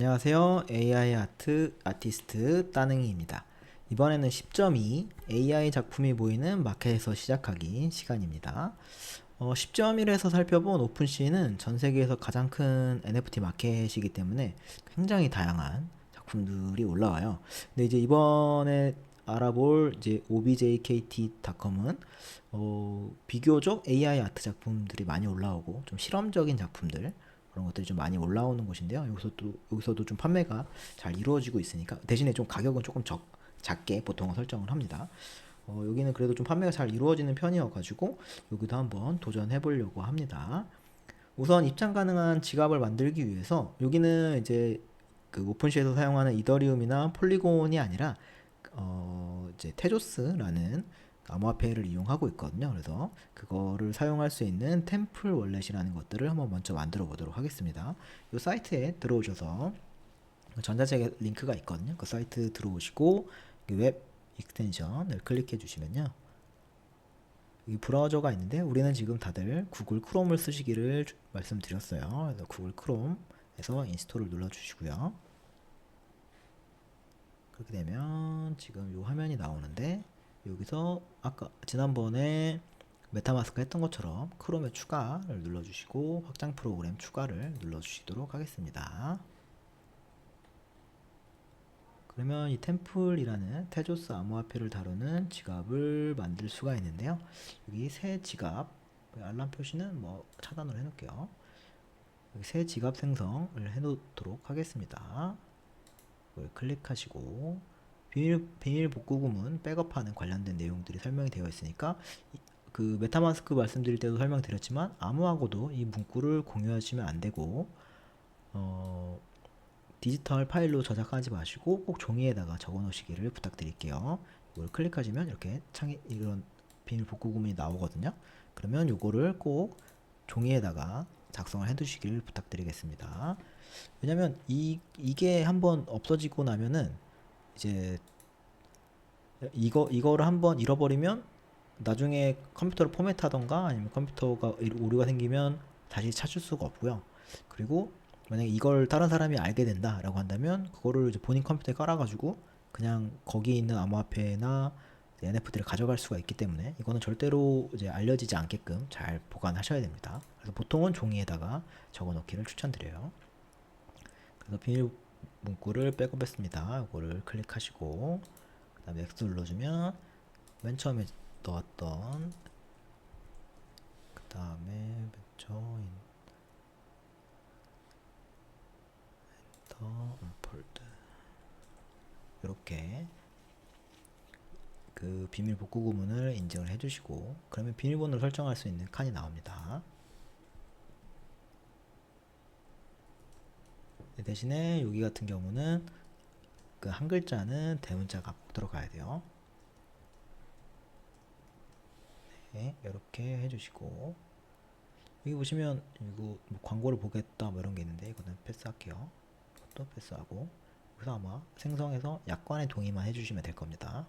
안녕하세요. AI 아트 아티스트 따능이입니다. 이번에는 10.2 AI 작품이 보이는 마켓에서 시작하기 시간입니다. 10.1에서 살펴본 오픈시는 전 세계에서 가장 큰 NFT 마켓이기 때문에 굉장히 다양한 작품들이 올라와요. 근데 이제 이번에 알아볼 이제 objkt.com은 비교적 AI 아트 작품들이 많이 올라오고 좀 실험적인 작품들 그런 것들이 좀 많이 올라오는 곳인데요. 여기서도 좀 판매가 잘 이루어지고 있으니까 대신에 좀 가격은 조금 작게 보통은 설정을 합니다. 여기는 그래도 좀 판매가 잘 이루어지는 편이어가지고 여기도 한번 도전해 보려고 합니다. 우선 입장 가능한 지갑을 만들기 위해서 여기는 이제 그 오픈시에서 사용하는 이더리움이나 폴리곤이 아니라 이제 테조스라는 암호화폐를 이용하고 있거든요. 그래서 그거를 사용할 수 있는 템플 월렛이라는 것들을 한번 먼저 만들어 보도록 하겠습니다. 이 사이트에 들어오셔서 전자책 링크가 있거든요. 그 사이트 들어오시고 웹 익스텐션을 클릭해 주시면요. 이 브라우저가 있는데 우리는 지금 다들 구글 크롬을 쓰시기를 말씀드렸어요. 그래서 구글 크롬에서 인스톨을 눌러 주시고요. 그렇게 되면 지금 이 화면이 나오는데 여기서 아까 지난번에 메타마스크 했던 것처럼 크롬에 추가를 눌러주시고 확장 프로그램 추가를 눌러주시도록 하겠습니다. 그러면 이 템플이라는 테조스 암호화폐를 다루는 지갑을 만들 수가 있는데요. 여기 새 지갑 알람 표시는 뭐 차단을 해놓을게요. 여기 새 지갑 생성을 해놓도록 하겠습니다. 이걸 클릭하시고 비밀 복구금은 백업하는 관련된 내용들이 설명이 되어 있으니까 그 메타마스크 말씀드릴 때도 설명드렸지만 아무하고도 이 문구를 공유하시면 안 되고 디지털 파일로 저장하지 마시고 꼭 종이에다가 적어 놓으시기를 부탁드릴게요. 이걸 클릭하시면 이렇게 창이 이런 비밀 복구금이 나오거든요. 그러면 이거를 꼭 종이에다가 작성을 해 두시길 부탁드리겠습니다. 왜냐면 이게 한번 없어지고 나면은 이제 이거를 한번 잃어버리면 나중에 컴퓨터를 포맷하던가 아니면 컴퓨터가 오류가 생기면 다시 찾을 수가 없고요. 그리고 만약에 이걸 다른 사람이 알게 된다라고 한다면 그거를 이제 본인 컴퓨터에 깔아가지고 그냥 거기 있는 암호화폐나 NFT를 가져갈 수가 있기 때문에 이거는 절대로 이제 알려지지 않게끔 잘 보관하셔야 됩니다. 그래서 보통은 종이에다가 적어 놓기를 추천드려요. 그래서 비밀 문구를 백업했습니다. 이거를 클릭하시고 그 다음에 X 눌러주면 맨 처음에 넣었던 그 다음에 맨 처음 인터 폴드 이렇게 그 비밀 복구 구문을 인증을 해주시고 그러면 비밀번호를 설정할 수 있는 칸이 나옵니다. 대신에 여기 같은 경우는 그 한 글자는 대문자가 꼭 들어가야 돼요. 네, 이렇게 해주시고 여기 보시면 이거 뭐 광고를 보겠다 뭐 이런 게 있는데 이거는 패스할게요. 이것도 패스하고 그래서 아마 생성해서 약관의 동의만 해주시면 될 겁니다.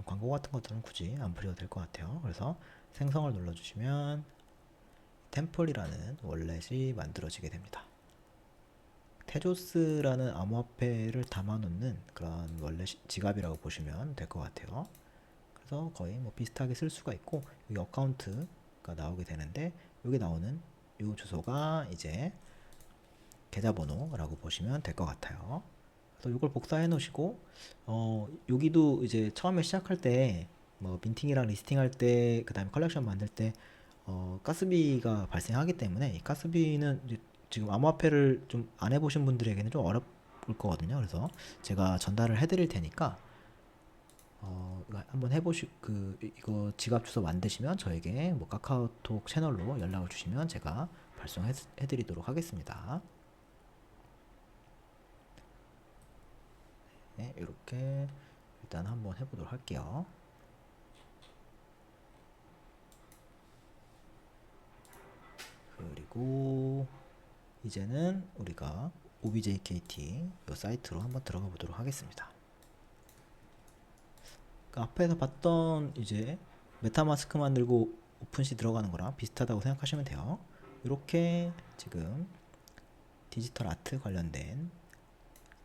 광고 같은 것들은 굳이 안 풀려도 될 것 같아요. 그래서 생성을 눌러주시면 템플이라는 월렛이 만들어지게 됩니다. 테조스라는 암호화폐를 담아놓는 그런 월렛 지갑이라고 보시면 될 것 같아요. 그래서 거의 뭐 비슷하게 쓸 수가 있고 여기 어카운트가 나오게 되는데 여기 나오는 이 주소가 이제 계좌번호라고 보시면 될 것 같아요. 그래서 이걸 복사해 놓으시고 여기도 이제 처음에 시작할 때 뭐 민팅이랑 리스팅 할 때 그 다음에 컬렉션 만들 때 가스비가 발생하기 때문에 이 가스비는 이제 지금 암호화폐를 좀 안 해보신 분들에게는 좀 어려울 거거든요. 그래서 제가 전달을 해드릴 테니까 이거 한번 이거 지갑 주소 만드시면 저에게 뭐 카카오톡 채널로 연락을 주시면 제가 발송해드리도록 하겠습니다. 네, 이렇게 일단 한번 해보도록 할게요. 그리고 이제는 우리가 objkt 이 사이트로 한번 들어가 보도록 하겠습니다. 그 앞에서 봤던 이제 메타마스크 만들고 오픈시 들어가는 거랑 비슷하다고 생각하시면 돼요. 이렇게 지금 디지털 아트 관련된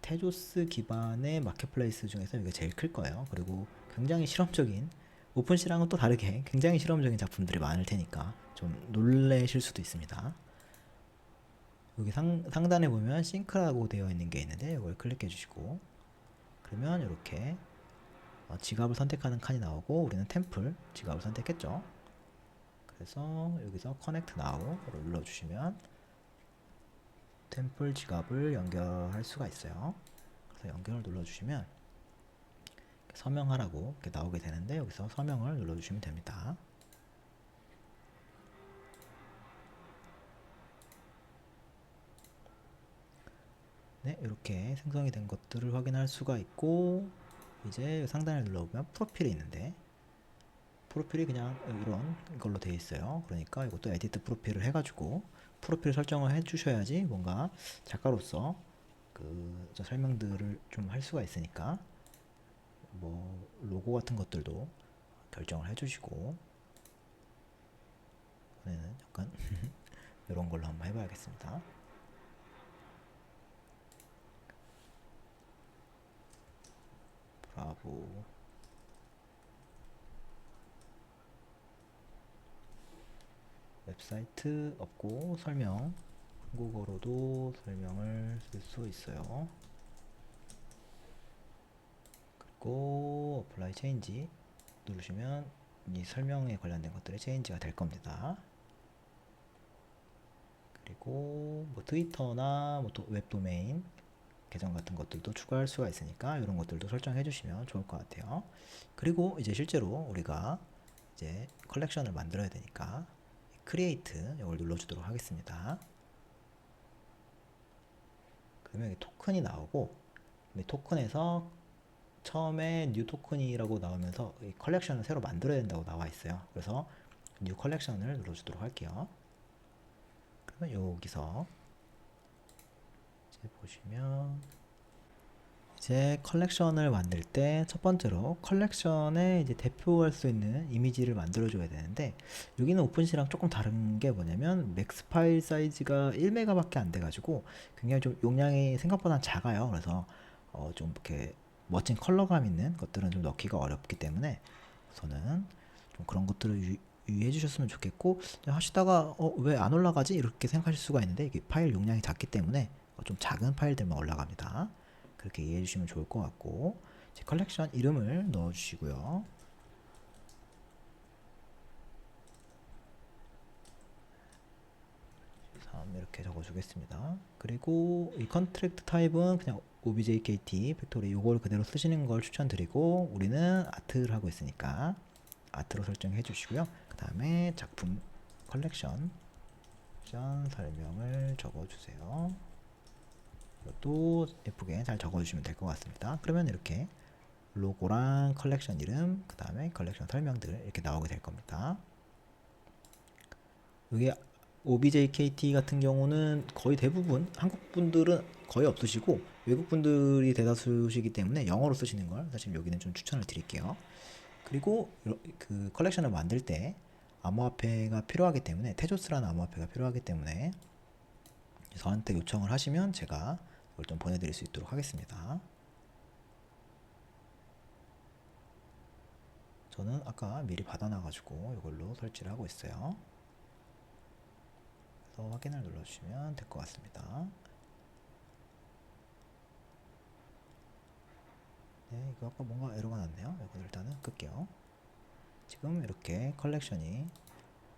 테조스 기반의 마켓플레이스 중에서 이게 제일 클 거예요. 그리고 굉장히 실험적인, 오픈시랑은 또 다르게 굉장히 실험적인 작품들이 많을 테니까 좀 놀라실 수도 있습니다. 여기 상단에 보면 싱크라고 되어 있는 게 있는데 이걸 클릭해 주시고, 그러면 이렇게 지갑을 선택하는 칸이 나오고, 우리는 템플 지갑을 선택했죠. 그래서 여기서 커넥트 나우를 눌러주시면 템플 지갑을 연결할 수가 있어요. 그래서 연결을 눌러주시면 서명하라고 이렇게 나오게 되는데, 여기서 서명을 눌러주시면 됩니다. 네, 이렇게 생성이 된 것들을 확인할 수가 있고, 이제 상단을 눌러보면 프로필이 있는데, 프로필이 그냥 이런 걸로 되어 있어요. 그러니까 이것도 에디트 프로필을 해가지고 프로필 설정을 해주셔야지 뭔가 작가로서 그 설명들을 좀 할 수가 있으니까, 뭐 로고 같은 것들도 결정을 해주시고, 이번에는 약간 이런 걸로 한번 해봐야겠습니다. 브라보. 웹사이트 없고 설명, 한국어로도 설명을 쓸 수 있어요. 그리고 어플라이 체인지 누르시면 이 설명에 관련된 것들이 체인지가 될 겁니다. 그리고 뭐 트위터나 뭐 웹 도메인 계정 같은 것들도 추가할 수가 있으니까 이런 것들도 설정해 주시면 좋을 것 같아요. 그리고 이제 실제로 우리가 이제 컬렉션을 만들어야 되니까 크리에이트 이걸 눌러주도록 하겠습니다. 그러면 여기 토큰이 나오고, 이 토큰에서 처음에 뉴 토큰이라고 나오면서 이 컬렉션을 새로 만들어야 된다고 나와 있어요. 그래서 뉴 컬렉션을 눌러주도록 할게요. 그러면 여기서 이제 보시면 이제 컬렉션을 만들 때 첫 번째로 컬렉션에 이제 대표할 수 있는 이미지를 만들어 줘야 되는데, 여기는 오픈시랑 조금 다른 게 뭐냐면 맥스 파일 사이즈가 1메가밖에 안 돼 가지고 굉장히 좀 용량이 생각보다 작아요. 그래서 좀 이렇게 멋진 컬러감 있는 것들은 좀 넣기가 어렵기 때문에 우선은 좀 그런 것들을 유의해 주셨으면 좋겠고, 하시다가 왜 안 올라가지? 이렇게 생각하실 수가 있는데, 이게 파일 용량이 작기 때문에 좀 작은 파일들만 올라갑니다. 그렇게 이해해 주시면 좋을 것 같고, 이제 컬렉션 이름을 넣어 주시고요. 이렇게 적어 주겠습니다. 그리고 이 컨트랙트 타입은 그냥 objkt 팩토리 이걸 그대로 쓰시는 걸 추천드리고, 우리는 아트를 하고 있으니까 아트로 설정해 주시고요. 그 다음에 작품 컬렉션 설명을 적어 주세요. 이것도 예쁘게 잘 적어 주시면 될 것 같습니다. 그러면 이렇게 로고랑 컬렉션 이름, 그 다음에 컬렉션 설명들 이렇게 나오게 될 겁니다. 이게 OBJKT 같은 경우는 거의 대부분 한국 분들은 거의 없으시고 외국 분들이 대다수시기 때문에 영어로 쓰시는 걸 사실 여기는 좀 추천을 드릴게요. 그리고 그 컬렉션을 만들 때 암호화폐가 필요하기 때문에, 테조스라는 암호화폐가 필요하기 때문에 저한테 요청을 하시면 제가 그걸 좀 보내드릴 수 있도록 하겠습니다. 저는 아까 미리 받아놔가지고 이걸로 설치를 하고 있어요. 그래서 확인을 눌러주시면 될 것 같습니다. 네, 이거 아까 뭔가 에러가 났네요. 이거 일단은 끌게요. 지금 이렇게 컬렉션이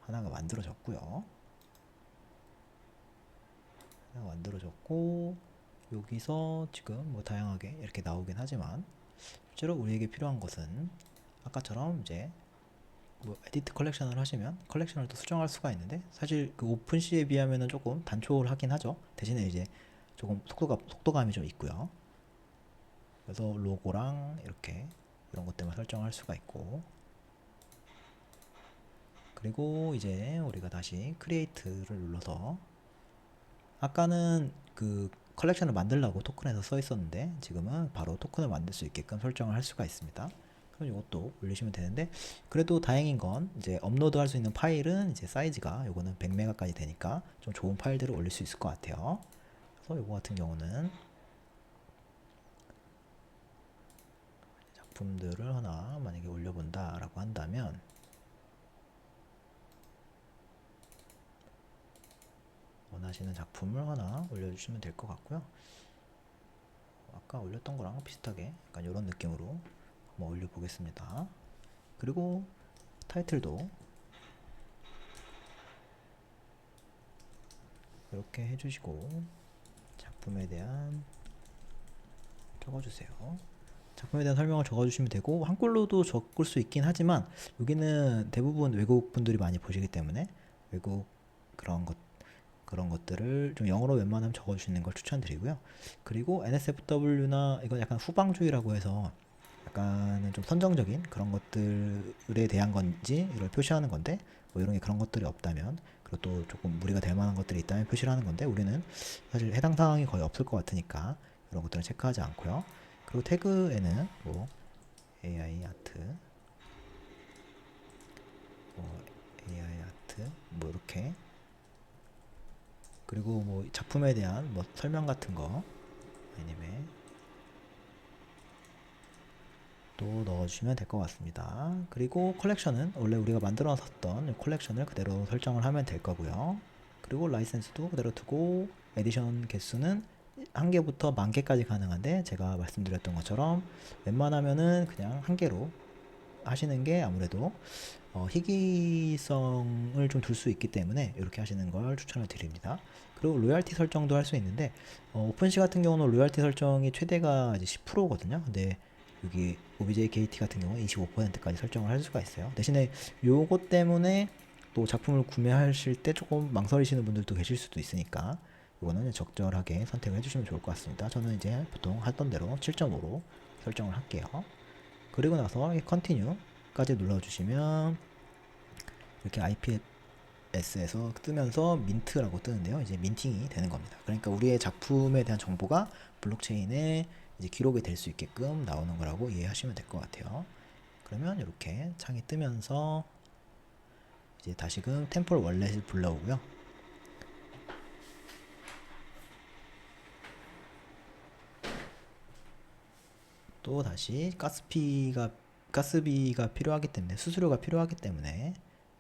하나가 만들어졌고요. 하나가 만들어졌고, 여기서 지금 뭐 다양하게 이렇게 나오긴 하지만 실제로 우리에게 필요한 것은 아까처럼 이제 뭐 에디트 컬렉션을 하시면 컬렉션을 또 수정할 수가 있는데, 사실 그 오픈C에 비하면은 조금 단촐하긴 하죠. 대신에 이제 조금 속도감이 좀 있고요. 그래서 로고랑 이렇게 이런 것들만 설정할 수가 있고, 그리고 이제 우리가 다시 크리에이트를 눌러서, 아까는 그 컬렉션을 만들라고 토큰에서 써 있었는데 지금은 바로 토큰을 만들 수 있게끔 설정을 할 수가 있습니다. 그럼 이것도 올리시면 되는데, 그래도 다행인 건 이제 업로드 할 수 있는 파일은 이제 사이즈가 요거는 100메가까지 되니까 좀 좋은 파일들을 올릴 수 있을 것 같아요. 그래서 이거 같은 경우는 작품들을 하나 만약에 올려본다 라고 한다면 원하시는 작품을 하나 올려주시면 될 것 같고요. 아까 올렸던 거랑 비슷하게 약간 이런 느낌으로 한번 올려보겠습니다. 그리고 타이틀도 이렇게 해주시고 작품에 대한 적어주세요. 작품에 대한 설명을 적어주시면 되고 한글로도 적을 수 있긴 하지만 여기는 대부분 외국 분들이 많이 보시기 때문에 외국 그런 것들을 좀 영어로 웬만하면 적어주시는 걸 추천드리고요. 그리고 NSFW나 이건 약간 후방주의라고 해서 약간은 좀 선정적인 그런 것들에 대한 건지 이걸 표시하는 건데 뭐 이런 게 그런 것들이 없다면 그리고 또 조금 무리가 될 만한 것들이 있다면 표시를 하는 건데 우리는 사실 해당 사항이 거의 없을 것 같으니까 이런 것들은 체크하지 않고요. 그리고 태그에는 뭐 AI 아트, 뭐 AI 아트 뭐 이렇게 그리고 뭐 작품에 대한 뭐 설명 같은 거 애니메 또 넣어주시면 될 것 같습니다. 그리고 컬렉션은 원래 우리가 만들어 놨었던 컬렉션을 그대로 설정을 하면 될 거고요. 그리고 라이센스도 그대로 두고 에디션 개수는 1개부터 10,000개까지 가능한데 제가 말씀드렸던 것처럼 웬만하면은 그냥 1개로 하시는 게 아무래도 희귀성을 좀 둘 수 있기 때문에 이렇게 하시는 걸 추천을 드립니다. 그리고 로열티 설정도 할 수 있는데 오픈시 같은 경우는 로열티 설정이 최대가 이제 10%거든요. 근데 여기 OBJ KT 같은 경우는 25%까지 설정을 할 수가 있어요. 대신에 요것 때문에 또 작품을 구매하실 때 조금 망설이시는 분들도 계실 수도 있으니까 이거는 적절하게 선택을 해주시면 좋을 것 같습니다. 저는 이제 보통 하던 대로 7.5로 설정을 할게요. 그리고 나서 이 컨티뉴까지 눌러주시면 이렇게 IPS에서 뜨면서 민트라고 뜨는데요. 이제 민팅이 되는 겁니다. 그러니까 우리의 작품에 대한 정보가 블록체인에 이제 기록이 될 수 있게끔 나오는 거라고 이해하시면 될 것 같아요. 그러면 이렇게 창이 뜨면서 이제 다시금 템플 월렛을 불러오고요. 또 다시 가스비가 필요하기 때문에 수수료가 필요하기 때문에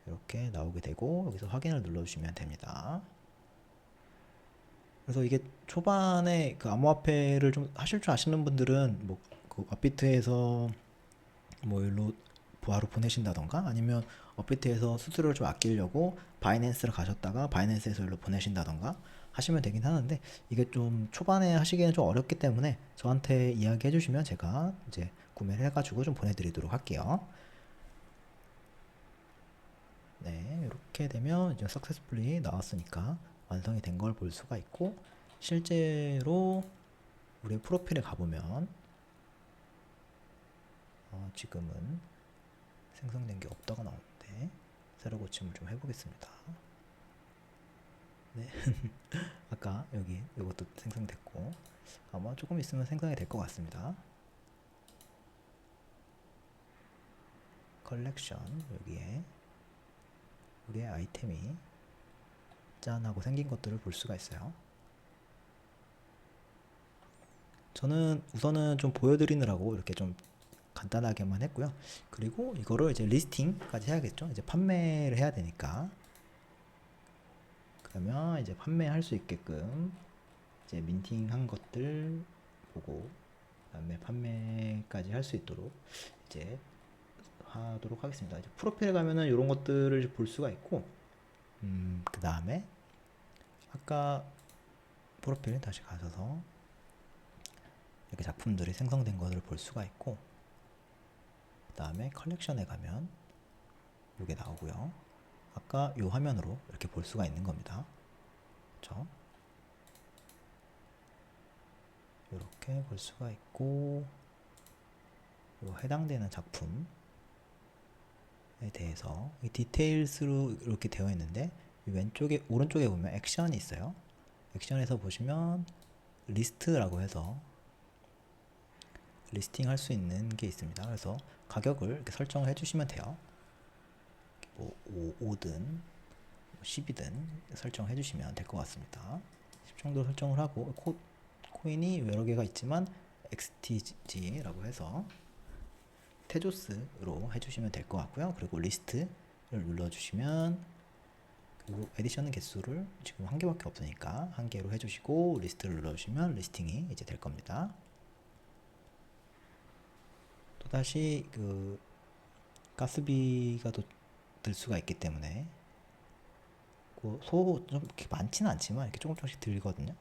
이렇게 나오게 되고 여기서 확인을 눌러주시면 됩니다. 그래서 이게 초반에 그 암호화폐를 좀 하실 줄 아시는 분들은 뭐그 업비트에서 뭐 일로 바로 보내신다던가 아니면 업비트에서 수수료를 좀 아끼려고 바이낸스를 가셨다가 바이낸스에서 일로 보내신다던가 하시면 되긴 하는데 이게 좀 초반에 하시기에는 좀 어렵기 때문에 저한테 이야기해 주시면 제가 이제 구매를 해가지고 좀 보내드리도록 할게요. 네, 이렇게 되면 이제 석세스풀리 나왔으니까 완성이 된 걸 볼 수가 있고 실제로 우리 프로필에 가보면 지금은 생성된 게 없다고 나오는데 새로 고침을 좀 해보겠습니다. 네, 아까 여기 이것도 생성됐고 아마 조금 있으면 생성이 될 것 같습니다. 컬렉션 여기에 우리의 아이템이 짠 하고 생긴 것들을 볼 수가 있어요. 저는 우선은 좀 보여드리느라고 이렇게 좀 간단하게만 했고요. 그리고 이거를 이제 리스팅까지 해야겠죠. 이제 판매를 해야 되니까. 그러면 이제 판매할 수 있게끔 이제 민팅한 것들 보고 그다음에 판매까지 할 수 있도록 이제 하도록 하겠습니다. 이제 프로필에 가면은 이런 것들을 볼 수가 있고, 그 다음에 아까 프로필 다시 가셔서 이렇게 작품들이 생성된 것을 볼 수가 있고, 그 다음에 컬렉션에 가면 이게 나오고요. 아까 이 화면으로 이렇게 볼 수가 있는 겁니다. 그렇죠? 이렇게 볼 수가 있고, 요 해당되는 작품에 대해서 이 디테일스로 이렇게 되어 있는데 왼쪽에 오른쪽에 보면 액션이 있어요. 액션에서 보시면 리스트라고 해서 리스팅 할 수 있는 게 있습니다. 그래서 가격을 이렇게 설정을 해주시면 돼요. 뭐 5든 10이든 설정해 주시면 될 것 같습니다. 10 정도 설정을 하고 코인이 여러 개가 있지만 XTG라고 해서 테조스로 해주시면 될 것 같고요. 그리고 리스트를 눌러주시면, 그리고 에디션 개수를 지금 한 개밖에 없으니까 한 개로 해주시고 리스트를 눌러주시면 리스팅이 이제 될 겁니다. 또다시 그 가스비가 또 들 수가 있기 때문에 좀 이렇게 많지는 않지만 이렇게 조금씩 들거든요.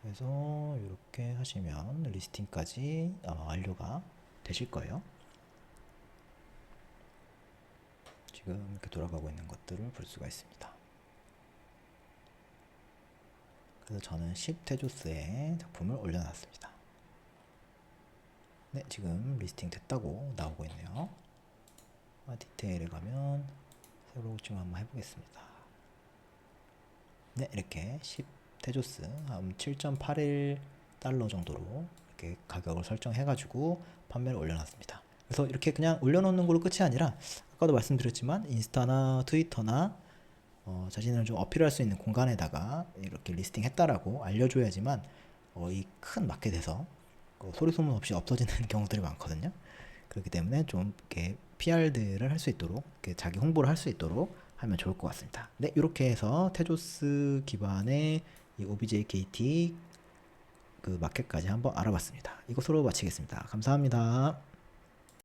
그래서 이렇게 하시면 리스팅까지 아마 완료가 되실 거예요. 지금 이렇게 돌아가고 있는 것들을 볼 수가 있습니다. 그래서 저는 10테조스의 작품을 올려놨습니다. 네, 지금 리스팅 됐다고 나오고 있네요. 디테일에 가면 새로 좀 한번 해보겠습니다. 네, 이렇게 10테조스 7.81달러 정도로 이렇게 가격을 설정해가지고 판매를 올려놨습니다. 그래서 이렇게 그냥 올려놓는 걸로 끝이 아니라, 아까도 말씀드렸지만 인스타나 트위터나 자신을 좀 어필할 수 있는 공간에다가 이렇게 리스팅 했다라고 알려줘야지만 이 큰 마켓에서 소리 소문 없이 없어지는 경우들이 많거든요. 그렇기 때문에 좀 이렇게 PR들을 할 수 있도록, 이렇게 자기 홍보를 할 수 있도록 하면 좋을 것 같습니다. 네, 이렇게 해서 테조스 기반의 이 OBJKT 그 마켓까지 한번 알아봤습니다. 이것으로 마치겠습니다. 감사합니다.